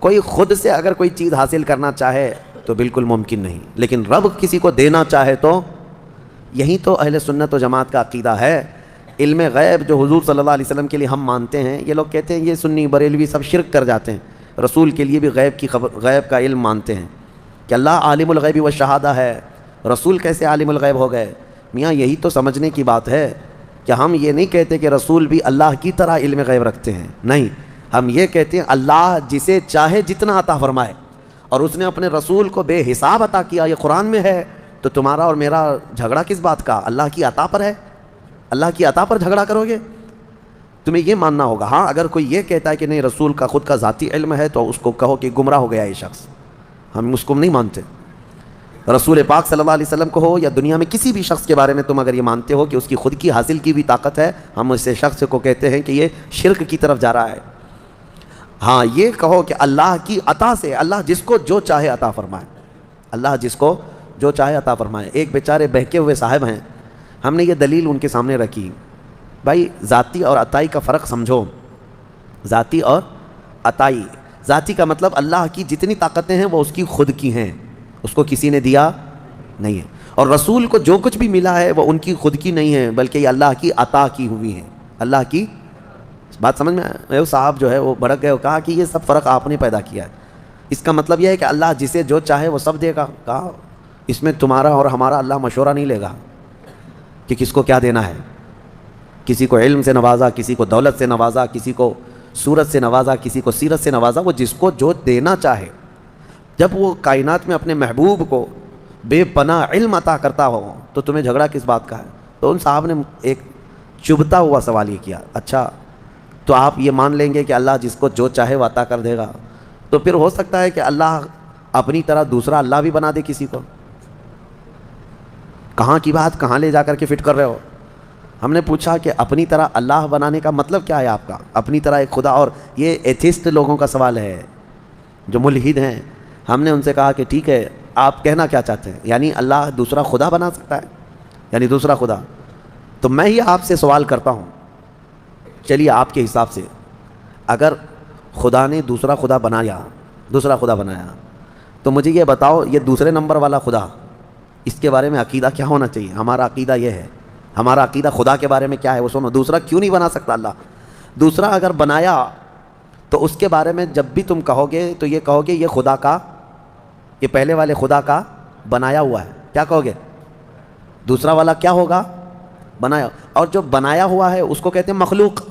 کوئی خود سے اگر کوئی چیز حاصل کرنا چاہے تو بالکل ممکن نہیں، لیکن رب کسی کو دینا چاہے تو یہی تو اہل سنت و جماعت کا عقیدہ ہے۔ علم غیب جو حضور صلی اللہ علیہ وسلم کے لیے ہم مانتے ہیں، یہ لوگ کہتے ہیں یہ سنی بریلوی سب شرک کر جاتے ہیں، رسول کے لیے بھی غیب کا علم مانتے ہیں کہ اللہ عالم الغیب والشہادہ ہے، رسول کیسے عالم الغیب ہو گئے؟ میاں یہی تو سمجھنے کی بات ہے کہ ہم یہ نہیں کہتے کہ رسول بھی اللہ کی طرح علم غیب رکھتے ہیں، نہیں، ہم یہ کہتے ہیں اللہ جسے چاہے جتنا عطا فرمائے، اور اس نے اپنے رسول کو بے حساب عطا کیا، یہ قرآن میں ہے، تو تمہارا اور میرا جھگڑا کس بات کا؟ اللہ کی عطا پر ہے، اللہ کی عطا پر جھگڑا کرو گے؟ تمہیں یہ ماننا ہوگا۔ ہاں اگر کوئی یہ کہتا ہے کہ نہیں رسول کا خود کا ذاتی علم ہے تو اس کو کہو کہ گمراہ ہو گیا یہ شخص، ہم اس کو نہیں مانتے۔ رسول پاک صلی اللہ علیہ وسلم کو ہو یا دنیا میں کسی بھی شخص کے بارے میں تم اگر یہ مانتے ہو کہ اس کی خود کی حاصل کی بھی طاقت ہے، ہم اس شخص کو کہتے ہیں کہ یہ شرک کی طرف جا رہا ہے۔ ہاں یہ کہو کہ اللہ کی عطا سے اللہ جس کو جو چاہے عطا فرمائے، اللہ جس کو جو چاہے عطا فرمائے۔ ایک بیچارے بہکے ہوئے صاحب ہیں، ہم نے یہ دلیل ان کے سامنے رکھی، بھائی ذاتی اور عطائی کا فرق سمجھو، ذاتی اور عطائی۔ ذاتی کا مطلب اللہ کی جتنی طاقتیں ہیں وہ اس کی خود کی ہیں، اس کو کسی نے دیا نہیں ہے، اور رسول کو جو کچھ بھی ملا ہے وہ ان کی خود کی نہیں ہے بلکہ یہ اللہ کی عطا کی ہوئی ہیں، اللہ کی بات سمجھ میں آئے؟ وہ صاحب جو ہے وہ بھڑک گئے، کہا کہ یہ سب فرق آپ نے پیدا کیا ہے، اس کا مطلب یہ ہے کہ اللہ جسے جو چاہے وہ سب دے گا۔ کہا اس میں تمہارا اور ہمارا اللہ مشورہ نہیں لے گا کہ کس کو کیا دینا ہے، کسی کو علم سے نوازا، کسی کو دولت سے نوازا، کسی کو صورت سے نوازا، کسی کو سیرت سے نوازا، وہ جس کو جو دینا چاہے۔ جب وہ کائنات میں اپنے محبوب کو بے پناہ علم عطا کرتا ہو تو تمہیں جھگڑا کس بات کا ہے؟ تو ان صاحب نے ایک چبھتا ہوا سوال یہ کیا، اچھا تو آپ یہ مان لیں گے کہ اللہ جس کو جو چاہے وہ عطا کر دے گا، تو پھر ہو سکتا ہے کہ اللہ اپنی طرح دوسرا اللہ بھی بنا دے کسی کو؟ کہاں کی بات کہاں لے جا کر کے فٹ کر رہے ہو؟ ہم نے پوچھا کہ اپنی طرح اللہ بنانے کا مطلب کیا ہے آپ کا؟ اپنی طرح ایک خدا، اور یہ ایتھسٹ لوگوں کا سوال ہے جو ملحد ہیں۔ ہم نے ان سے کہا کہ ٹھیک ہے آپ کہنا کیا چاہتے ہیں، یعنی اللہ دوسرا خدا بنا سکتا ہے، یعنی دوسرا خدا؟ تو میں ہی آپ سے سوال کرتا ہوں، چلیے آپ کے حساب سے اگر خدا نے دوسرا خدا بنایا تو مجھے یہ بتاؤ یہ دوسرے نمبر والا خدا، اس کے بارے میں عقیدہ کیا ہونا چاہیے؟ ہمارا عقیدہ یہ ہے، ہمارا عقیدہ خدا کے بارے میں کیا ہے وہ سنو۔ دوسرا کیوں نہیں بنا سکتا اللہ؟ دوسرا اگر بنایا تو اس کے بارے میں جب بھی تم کہو گے تو یہ کہو گے یہ خدا کا، یہ پہلے والے خدا کا بنایا ہوا ہے، کیا کہو گے؟ دوسرا والا کیا ہوگا؟ بنایا، اور جو بنایا ہوا ہے اس کو کہتے ہیں مخلوق۔